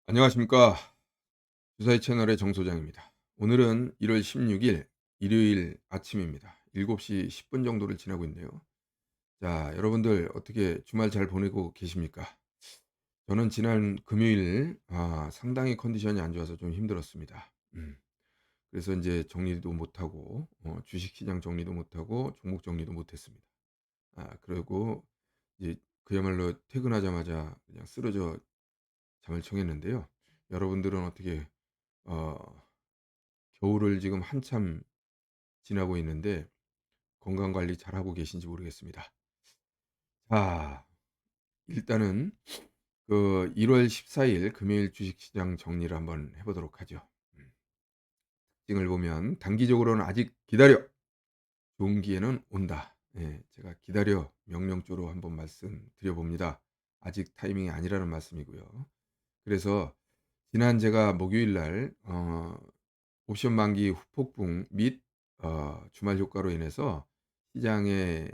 안녕하십니까. 주사위 채널의 정 소장입니다. 오늘은 1월 16일 일요일 아침입니다. 7시 10분 정도를 지나고 있네요. 자, 여러분들 어떻게 주말 잘 보내고 계십니까? 저는 지난 금요일 상당히 컨디션이 안 좋아서 좀 힘들었습니다. 그래서 이제 정리도 못하고 주식시장 정리도 못하고 종목 정리도 못했습니다. 그리고 이제 그야말로 퇴근하자마자 그냥 쓰러져 잠을 청했는데요. 여러분들은 어떻게 어 겨울을 지금 한참 지나고 있는데 건강 관리 잘하고 계신지 모르겠습니다. 자, 일단은 1월 14일 금요일 주식시장 정리를 한번 해 보도록 하죠. 특징을 보면 단기적으로는 "아직 기다려. 좋은 기회는 온다." 제가 "기다려." 명령조로 한번 말씀드려 봅니다. 아직 타이밍이 아니라는 말씀이고요. 그래서 지난 제가 목요일 날 옵션 만기 후폭풍 및 주말 효과로 인해서 시장에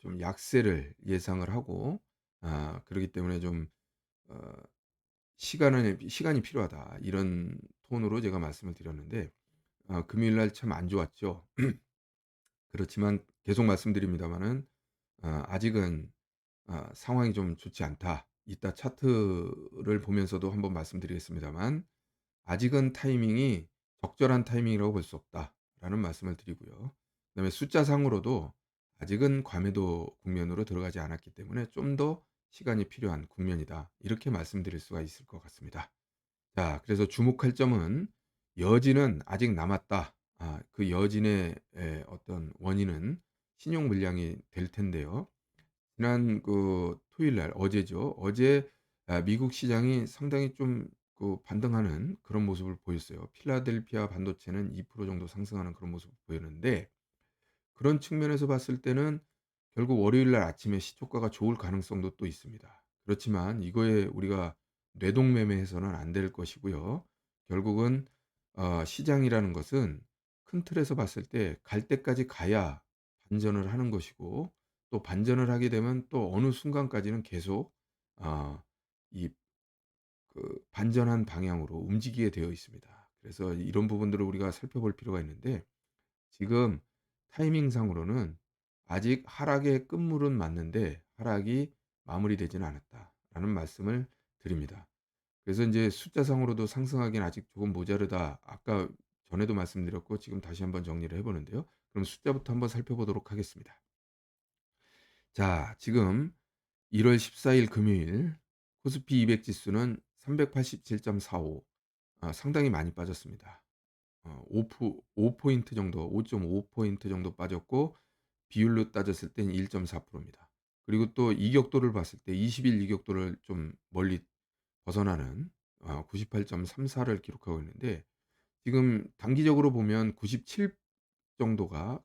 좀 약세를 예상을 하고 그러기 때문에 좀 어 "시간이 필요하다." 이런 톤으로 제가 말씀을 드렸는데 금요일 날 참 안 좋았죠. 그렇지만 계속 말씀드립니다마는 아직은 상황이 좀 좋지 않다. 이따 차트를 보면서도 한번 말씀드리겠습니다만 아직은 타이밍이 적절한 타이밍이라고 볼 수 없다라는 말씀을 드리고요. 그다음에 숫자상으로도 아직은 과매도 국면으로 들어가지 않았기 때문에 좀 더 시간이 필요한 국면이다. 이렇게 말씀드릴 수가 있을 것 같습니다. 자, 그래서 주목할 점은 여진은 아직 남았다. 그 여진의 어떤 원인은 신용 물량이 될 텐데요. 지난 토요일 날 어제죠. 어제 미국 시장이 상당히 좀 반등하는 그런 모습을 보였어요. 필라델피아 반도체는 2% 정도 상승하는 그런 모습을 보였는데 그런 측면에서 봤을 때는 결국 월요일 날 아침에 시초가가 좋을 가능성도 또 있습니다. 그렇지만 이거에 우리가 뇌동매매해서는 안 될 것이고요. 결국은 시장이라는 것은 큰 틀에서 봤을 때 갈 때까지 가야 반전을 하는 것이고 또 반전을 하게 되면 또 어느 순간까지는 계속 이 반전한 방향으로 움직이게 되어 있습니다. 그래서 이런 부분들을 우리가 살펴볼 필요가 있는데 지금 타이밍상으로는 아직 하락의 끝물은 맞는데 하락이 마무리되지는 않았다라는 말씀을 드립니다. 그래서 인제 숫자상으로도 상승하기는 아직 조금 모자르다. 아까 전에도 말씀드렸고 지금 다시 한번 정리를 해 보는데요. 그럼 숫자부터 한번 살펴보도록 하겠습니다. 자, 지금 1월 14일 금요일 코스피 200 지수는 387.45, 상당히 많이 빠졌습니다. 5 포인트 정도, 5.5 포인트 정도 빠졌고 비율로 따졌을 땐 1.4% 입니다. 그리고 또 이격도를 봤을 때 20일 이격도를 좀 멀리 벗어나는 98.34를 기록하고 있는데 지금 단기적으로 보면 97 정도가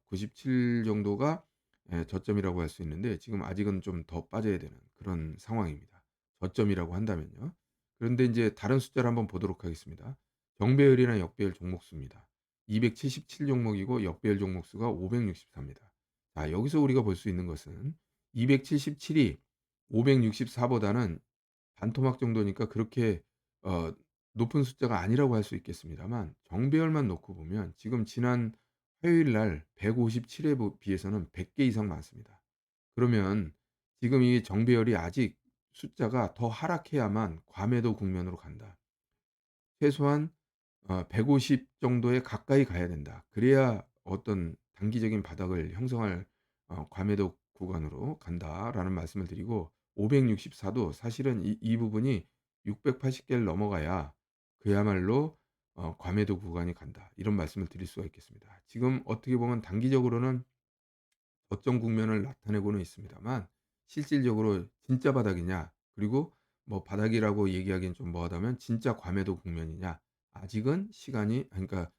저점이라고 할 수 있는데 지금 아직은 좀 더 빠져야 되는 그런 상황입니다. 저점이라고 한다면요. 그런데 인제 다른 숫자를 한번 보도록 하겠습니다. 정배열이나 역배열 종목 수입니다. 277 종목이고 역배열 종목 수가 564 입니다. 자, 여기서 우리가 볼 수 있는 것은 277이 564 보다는 반토막 정도니까 그렇게 어 높은 숫자가 아니라고 할 수 있겠습니다만 정배열만 놓고 보면 지금 지난 화요일 날 157에 비해서는 100개 이상 많습니다. 그러면 지금 이 정배열이 아직 숫자가 더 하락해야만 과매도 국면으로 간다. 최소한 150 정도에 가까이 가야 된다. 그래야 어떤 단기적인 바닥을 형성할 과매도 구간으로 간다라는 말씀을 드리고 564도 사실은 이 부분이 680 개를 넘어가야 그야말로 과매도 구간이 간다. 이런 말씀을 드릴 수가 있겠습니다. 지금 어떻게 보면 단기적으로는 저점 국면을 나타내고는 있습니다만 실질적으로 진짜 바닥이냐 그리고 뭐 바닥이라고 얘기하기엔 좀 뭐하다면 진짜 과매도 국면이냐 아직은 시간이 그러니까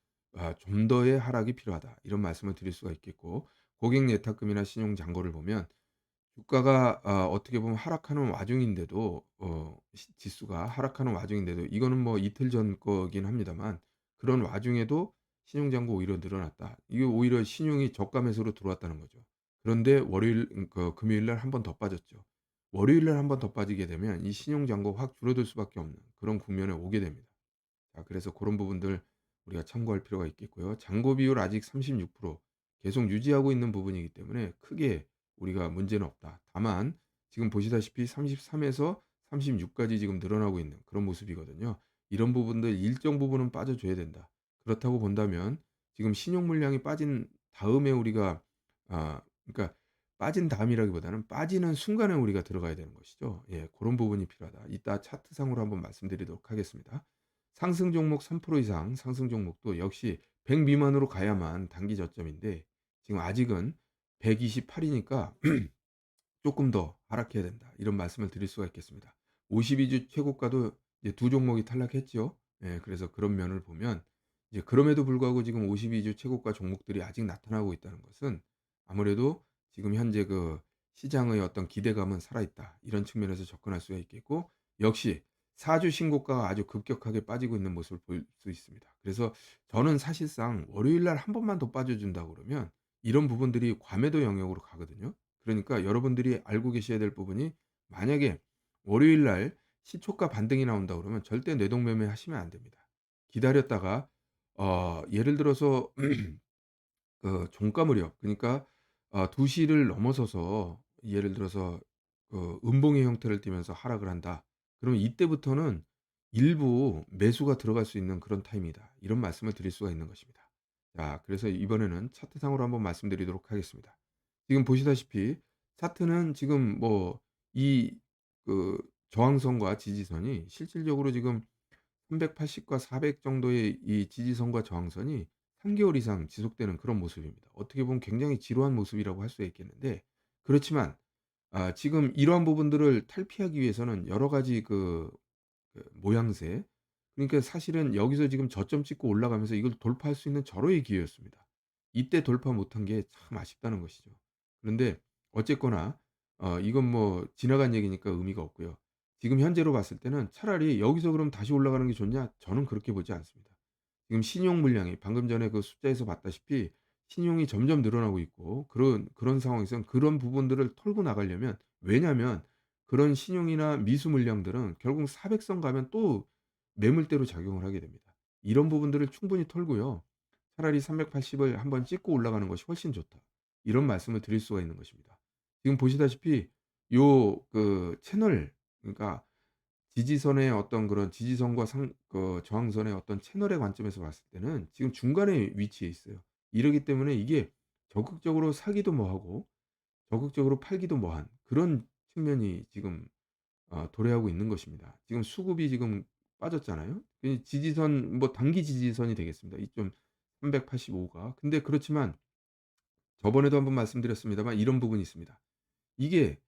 '좀 더의 하락이 필요하다.' 이런 말씀을 드릴 수가 있겠고 고객 예탁금이나 신용 잔고를 보면 주가가 어떻게 보면 하락하는 와중인데도 지수가 하락하는 와중인데도 이거는 뭐 이틀 전 거긴 합니다만 그런 와중에도 신용 잔고 오히려 늘어났다. 이게 오히려 신용이 저가 매수로 들어왔다는 거죠. 그런데 월요일 금요일 날 한 번 더 빠졌죠. 월요일 날 한 번 더 빠지게 되면 이 신용 잔고가 확 줄어들 수밖에 없는 그런 국면에 오게 됩니다. 자, 그래서 그런 부분들 우리가 참고할 필요가 있겠고요. 잔고 비율 아직 36% 계속 유지하고 있는 부분이기 때문에 크게 우리가 문제는 없다. 다만 지금 보시다시피 33 에서 36 까지 지금 늘어나고 있는 그런 모습이거든요. 이런 부분들 일정 부분은 빠져 줘야 된다. 그렇다고 본다면 지금 신용 물량이 빠진 다음에 우리가 그러니까 빠진 다음이라기보다는 빠지는 순간에 우리가 들어가야 되는 것이죠. 예, 고런 부분이 필요하다. 이따 차트상으로 한번 말씀드리도록 하겠습니다. 상승 종목 3% 이상 상승 종목도 역시 100 미만으로 가야만 단기 저점인데 지금 아직은 128 이니까 조금 더 하락해야 된다. 이런 말씀을 드릴 수가 있겠습니다. 52주 최고가도 이제 두 종목이 탈락했죠. 예, 그래서 그런 면을 보면 이제 그럼에도 불구하고 지금 52주 최고가 종목들이 아직 나타나고 있다는 것은 아무래도 지금 현재 그 시장의 어떤 기대감은 살아있다. 이런 측면에서 접근할 수가 있겠고 역시 4주 신고가가 아주 급격하게 빠지고 있는 모습을 볼 수 있습니다. 그래서 저는 사실상 월요일 날 한 번만 더 빠져준다 그러면 이런 부분들이 과매도 영역으로 가거든요. 그러니까 여러분들이 알고 계셔야 될 부분이 만약에 월요일 날 시초가 반등이 나온다 그러면 절대 뇌동매매 하시면 안 됩니다. 기다렸다가 예를 들어서 그 종가 무렵 그러니까 2 시를 넘어서서 예를 들어서 그 음봉의 형태를 띠면서 하락을 한다. 그러면 이때부터는 일부 매수가 들어갈 수 있는 그런 타임이다. 이런 말씀을 드릴 수가 있는 것입니다. 자, 그래서 이번에는 차트상으로 한번 말씀드리도록 하겠습니다. 지금 보시다시피 차트는 지금 뭐 이 그 저항선과 지지선이 실질적으로 지금 380과 400 정도의 이 지지선과 저항선이 3 개월 이상 지속되는 그런 모습입니다. 어떻게 보면 굉장히 지루한 모습이라고 할 수가 있겠는데 그렇지만 지금 이러한 부분들을 탈피하기 위해서는 여러 가지 모양새 그러니까 사실은 여기서 지금 저점 찍고 올라가면서 이걸 돌파할 수 있는 절호의 기회였습니다. 이때 돌파 못한 게 참 아쉽다는 것이죠. 그런데 어쨌거나 이건 뭐 지나간 얘기니까 의미가 없고요. 지금 현재로 봤을 때는 차라리 여기서 그럼 다시 올라가는 게 좋냐? 저는 그렇게 보지 않습니다. 지금 신용 물량이 방금 전에 그 숫자에서 봤다시피 신용이 점점 늘어나고 있고 그런 상황에선 그런 부분들을 털고 나가려면 왜냐하면 그런 신용이나 미수 물량들은 결국 400선 가면 또 매물대로 작용을 하게 됩니다. 이런 부분들을 충분히 털고요. 차라리 380을 한번 찍고 올라가는 것이 훨씬 좋다. 이런 말씀을 드릴 수가 있는 것입니다. 지금 보시다시피 요 채널 그러니까 지지선의 어떤 그런 지지선과 저항선의 어떤 채널의 관점에서 봤을 때는 지금 중간에 위치해 있어요. 이러기 때문에 이게 적극적으로 사기도 뭐하고 적극적으로 팔기도 뭐한 그런 측면이 지금 도래하고 있는 것입니다. 지금 수급이 지금 빠졌잖아요. 이 지지선 뭐 단기 지지선이 되겠습니다. 이좀 385가. 근데 그렇지만 저번에도 한번 말씀드렸습니다만 이런 부분이 있습니다. 이게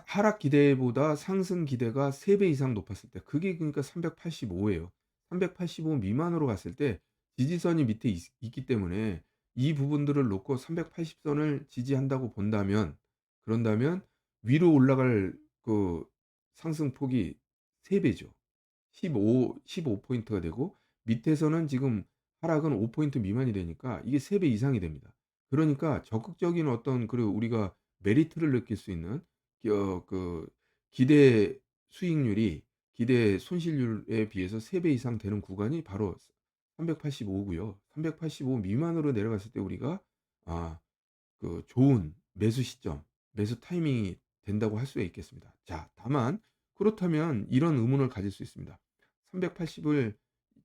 하락 기대보다 상승 기대가 3배 이상 높았을 때 그게 그러니까 385 예요. 385 미만으로 갔을 때 지지선이 밑에 있기 때문에 이 부분들을 놓고 380 선을 지지한다고 본다면 그런다면 위로 올라갈 상승폭이 3 배죠. 15 포인트가 되고 밑에서는 지금 하락은 5 포인트 미만이 되니까 이게 3배 이상이 됩니다. 그러니까 적극적인 어떤 우리가 메리트를 느낄 수 있는 기대 수익률이 기대 손실률에 비해서 3배 이상 되는 구간이 바로 385 고요. 385 미만으로 내려갔을 때 우리가 아 좋은 매수 시점, 매수 타이밍이 된다고 할 수가 있겠습니다. 자, 다만 그렇다면 이런 의문을 가질 수 있습니다. 380을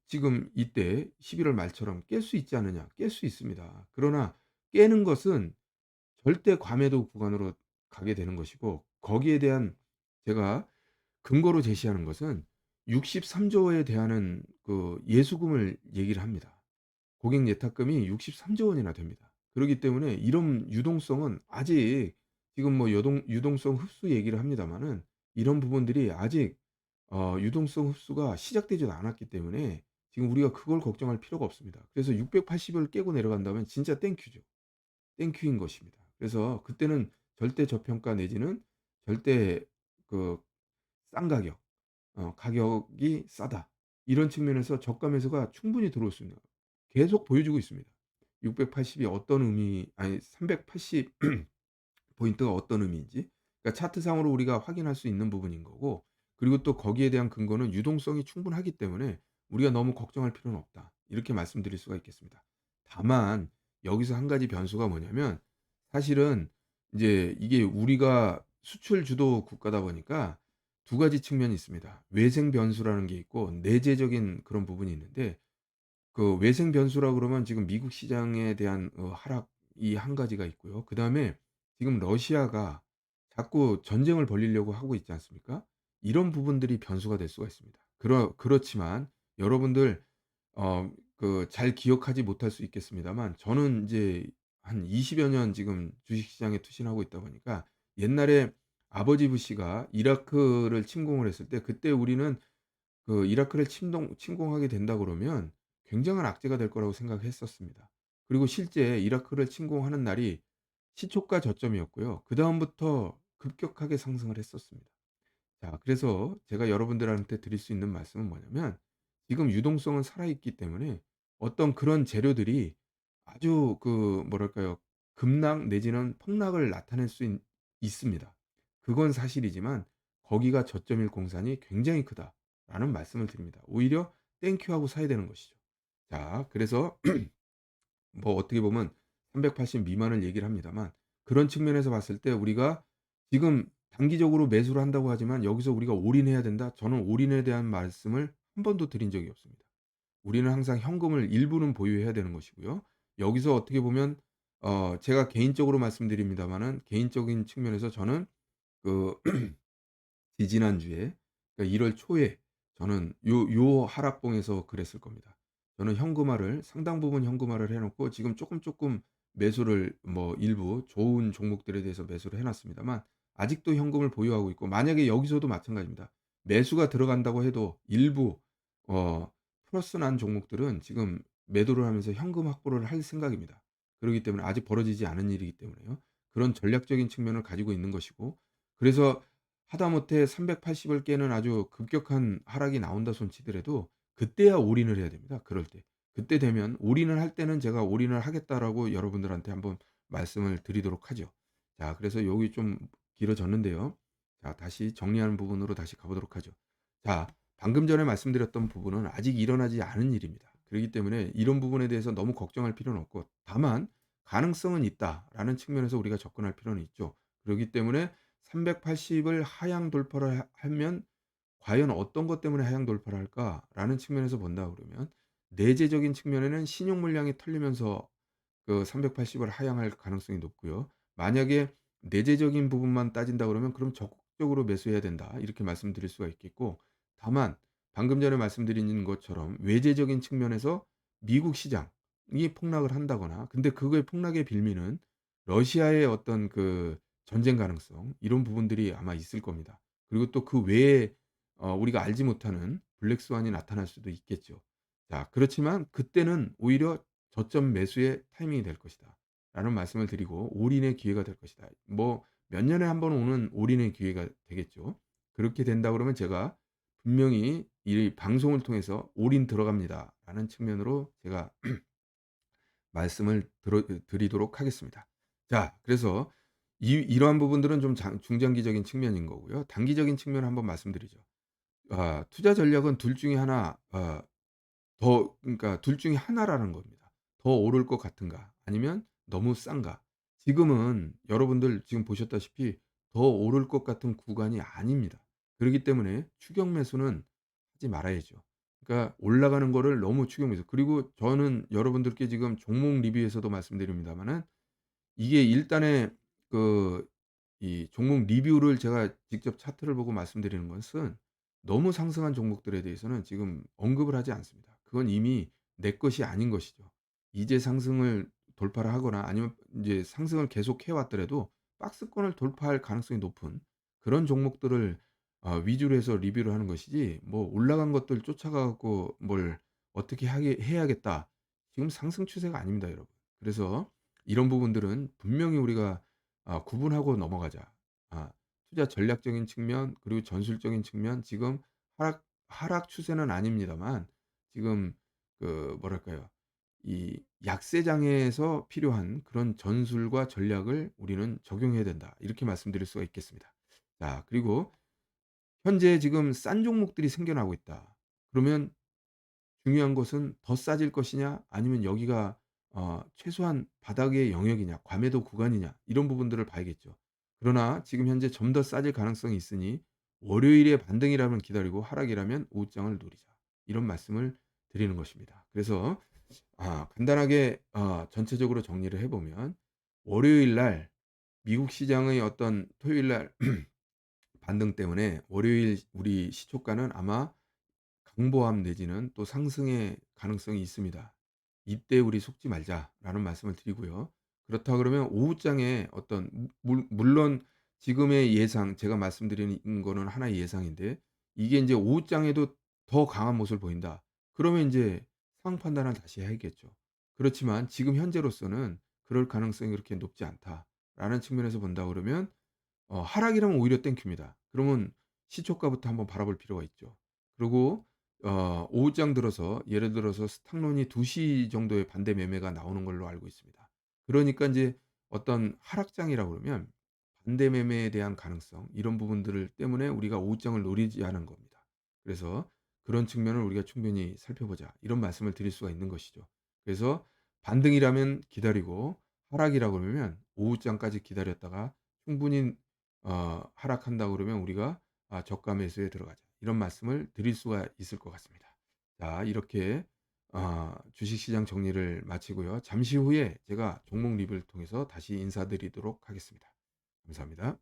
지금 이때 11월 말처럼 깰 수 있지 않느냐? 깰 수 있습니다. 그러나 깨는 것은 절대 과매도 구간으로 가게 되는 것이고 거기에 대한 제가 근거로 제시하는 것은 63조에 대한 예수금을 얘기를 합니다. 고객 예탁금이 63조 원이나 됩니다. 그러기 때문에 이런 유동성은 아직 지금 뭐 유동성 흡수 얘기를 합니다마는 이런 부분들이 아직 유동성 흡수가 시작되지도 않았기 때문에 지금 우리가 그걸 걱정할 필요가 없습니다. 그래서 680을 깨고 내려간다면 진짜 땡큐죠. 땡큐인 것입니다. 그래서 그때는 절대 저평가 내지는 절대 그 싼 가격 가격이 싸다. 이런 측면에서 저가 매수가 충분히 들어올 수 있는 계속 보여주고 있습니다. 680이 어떤 의미 아니 380 포인트가 어떤 의미인지 그러니까 차트상으로 우리가 확인할 수 있는 부분인 거고, 그리고 또 거기에 대한 근거는 유동성이 충분하기 때문에 우리가 너무 걱정할 필요는 없다. 이렇게 말씀드릴 수가 있겠습니다. 다만 여기서 한 가지 변수가 뭐냐면, 사실은 이제 이게 우리가 수출 주도 국가다 보니까 두 가지 측면이 있습니다. 외생 변수라는 게 있고 내재적인 그런 부분이 있는데, 그 외생 변수라 그러면 지금 미국 시장에 대한 하락이 한 가지가 있고요. 그다음에 지금 러시아가 자꾸 전쟁을 벌이려고 하고 있지 않습니까? 이런 부분들이 변수가 될 수가 있습니다. 그렇지만 여러분들 잘 기억하지 못할 수 있겠습니다만, 저는 인제 한 20여 년 지금 주식 시장에 투신하고 있다 보니까, 옛날에 아버지 부시가 이라크를 침공을 했을 때 그때 우리는 그 이라크를 침공하게 된다 그러면 굉장한 악재가 될 거라고 생각했었습니다. 그리고 실제 이라크를 침공하는 날이 시초가 저점이었고요. 그다음부터 급격하게 상승을 했었습니다. 자, 그래서 제가 여러분들한테 드릴 수 있는 말씀은 뭐냐면, 지금 유동성은 살아있기 때문에 어떤 그런 재료들이 아주 그 뭐랄까요, 급락 내지는 폭락을 나타낼 수 있습니다. 그건 사실이지만 거기가 저점일 공산이 굉장히 크다라는 말씀을 드립니다. 오히려 땡큐 하고 사야 되는 것이죠. 자, 그래서 뭐 어떻게 보면 380 미만을 얘기를 합니다만, 그런 측면에서 봤을 때 우리가 지금 단기적으로 매수를 한다고 하지만 여기서 우리가 올인해야 된다? 저는 올인에 대한 말씀을 한 번도 드린 적이 없습니다. 우리는 항상 현금을 일부는 보유해야 되는 것이고요. 여기서 어떻게 보면 제가 개인적으로 말씀드립니다마는, 개인적인 측면에서 저는 그 지지난주에, 그러니까 1월 초에 저는 요 하락봉에서 그랬을 겁니다. 저는 현금화를 상당 부분 현금화를 해 놓고 지금 쪼끔 매수를 뭐 일부 좋은 종목들에 대해서 매수를 해 놨습니다만, 아직도 현금을 보유하고 있고, 만약에 여기서도 마찬가지입니다. 매수가 들어간다고 해도 일부 어 플러스 난 종목들은 지금 매도를 하면서 현금 확보를 할 생각입니다. 그러기 때문에 아직 벌어지지 않은 일이기 때문에요. 그런 전략적인 측면을 가지고 있는 것이고, 그래서 하다못해 380을 깨는 아주 급격한 하락이 나온다 손 치더라도 그때야 올인을 해야 됩니다, 그럴 때. 그때 되면 올인을 할 때는 제가 "올인을 하겠다."라고 여러분들한테 한번 말씀을 드리도록 하죠. 자, 그래서 여기 좀 길어졌는데요. 자, 다시 정리하는 부분으로 다시 가 보도록 하죠. 자, 방금 전에 말씀드렸던 부분은 아직 일어나지 않은 일입니다. 그렇기 때문에 이런 부분에 대해서 너무 걱정할 필요는 없고, 다만 '가능성은 있다.'라는 측면에서 우리가 접근할 필요는 있죠. 그렇기 때문에 380을 하향 돌파를 하면 과연 어떤 것 때문에 하향 돌파를 할까라는 측면에서 본다 그러면, 내재적인 측면에는 신용 물량이 털리면서 그 380을 하향할 가능성이 높고요. 만약에 내재적인 부분만 따진다 그러면 그럼 적극적으로 매수해야 된다, 이렇게 말씀드릴 수가 있겠고, 다만 방금 전에 말씀드린 것처럼 외재적인 측면에서 미국 시장이 폭락을 한다거나, 근데 그거의 폭락의 빌미는 러시아의 어떤 그 전쟁 가능성, 이런 부분들이 아마 있을 겁니다. 그리고 또 그 외에 우리가 알지 못하는 블랙 스완이 나타날 수도 있겠죠. 자, 그렇지만 그때는 오히려 저점 매수의 타이밍이 될 것이다, 라는 말씀을 드리고, 올인의 기회가 될 것이다. 뭐 몇 년에 한 번 오는 올인의 기회가 되겠죠. 그렇게 된다 그러면 제가 분명히 이 방송을 통해서 "올인 들어갑니다."라는 측면으로 제가 말씀을 드리도록 하겠습니다. 자, 그래서 이러한 부분들은 좀 중장기적인 측면인 거고요. 단기적인 측면을 한번 말씀드리죠. 투자 전략은 둘 중에 하나, 그러니까 둘 중에 하나라는 겁니다. 더 오를 것 같은가, 아니면 너무 싼가. 지금은 여러분들 지금 보셨다시피 더 오를 것 같은 구간이 아닙니다. 그렇기 때문에 추격 매수는 하지 말아야죠. 그러니까 올라가는 거를 너무 추격 매수. 그리고 저는 여러분들께 지금 종목 리뷰에서도 말씀드립니다마는, 이게 일단의 그 이 종목 리뷰를 제가 직접 차트를 보고 말씀드리는 것은, 너무 상승한 종목들에 대해서는 지금 언급을 하지 않습니다. 그건 이미 내 것이 아닌 것이죠. 이제 상승을 돌파를 하거나 아니면 이제 상승을 계속해 왔더라도 박스권을 돌파할 가능성이 높은 그런 종목들을 위주로 해서 리뷰를 하는 것이지, 뭐 올라간 것들 쫓아가 갖고 뭘 어떻게 하게 해야겠다, 지금 상승 추세가 아닙니다, 여러분. 그래서 이런 부분들은 분명히 우리가 구분하고 넘어가자. 아 투자 전략적인 측면, 그리고 전술적인 측면, 지금 하락 추세는 아닙니다만, 지금 그 뭐랄까요, 이 약세장에서 필요한 그런 전술과 전략을 우리는 적용해야 된다. 이렇게 말씀드릴 수가 있겠습니다. 자, 그리고 현재 지금 싼 종목들이 생겨나고 있다. 그러면 중요한 것은 더 싸질 것이냐 아니면 여기가 최소한 바닥의 영역이냐 과매도 구간이냐 이런 부분들을 봐야겠죠. 그러나 지금 현재 좀 더 싸질 가능성이 있으니 월요일에 반등이라면 기다리고 하락이라면 오후장을 노리자. 이런 말씀을 드리는 것입니다. 그래서 간단하게 전체적으로 정리를 해 보면 월요일 날 미국 시장의 어떤 토요일 날 반등 때문에 월요일 우리 시초가는 아마 강보합 내지는 또 상승의 가능성이 있습니다. 이때 우리 속지 말자라는 말씀을 드리고요. 그렇다 그러면 오후장에 어떤 물론 지금의 예상 제가 말씀드리는 거는 하나의 예상인데 이게 인제 오후장에도 더 강한 모습을 보인다. 그러면 인제 상황 판단을 다시 해야겠죠. 그렇지만 지금 현재로서는 '그럴 가능성이 그렇게 높지 않다.'라는 측면에서 본다 그러면 하락이라면 오히려 땡큐입니다. 그러면 시초가부터 한번 바라볼 필요가 있죠. 그리고 오후장 들어서 예를 들어서 스탁론이 2시 정도의 반대 매매가 나오는 걸로 알고 있습니다. 그러니까 인제 어떤 하락장이라고 그러면 반대 매매에 대한 가능성 이런 부분들을 때문에 우리가 오후장을 노리지 않은 겁니다. 그래서 그런 측면을 우리가 충분히 살펴보자 이런 말씀을 드릴 수가 있는 것이죠. 그래서 반등이라면 기다리고 하락이라고 그러면 오후장까지 기다렸다가 충분히 하락한다 그러면 우리가 저가 매수에 들어가자. 이런 말씀을 드릴 수가 있을 것 같습니다. 자, 이렇게 주식시장 정리를 마치고요. 잠시 후에 제가 종목 리뷰를 통해서 다시 인사드리도록 하겠습니다. 감사합니다.